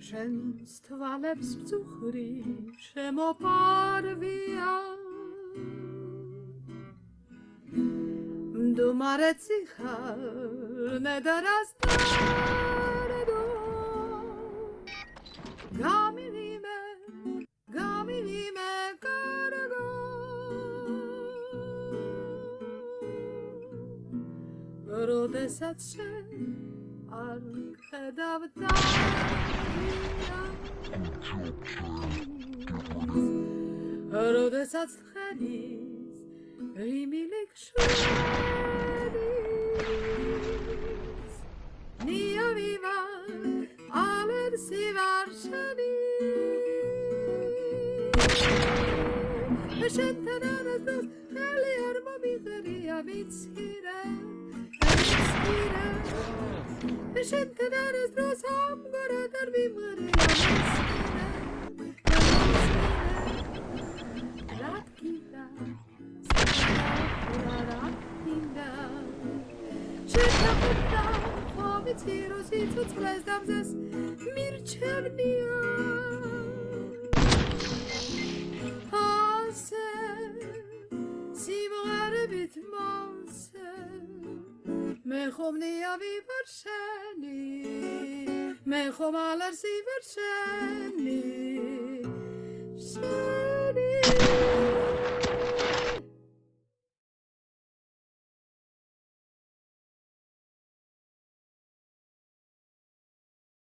შენს თვალებს ბძუხრი შემოპარვია მდუმარე ციხარ ნედარასტარდო გამივიმე კარგო როდესაც შენ არ ხედავდა როდესაც ხედის რიმილიქ შვენის ნიავივა ალერსი ვარშანი შენთან არასდროს ხელი არ მომიღრია ვიცირე შენთან არასდროს ამგვარად არ მიმღრია რატკიდა შეთახობდა ხომიცი როსი ცუცლეს დამზეს მირჩევნია ასე სიმღერებით მოსე მე ხომ ნიავი ვარ შენი მე ხომ ალერსი ვარ შენი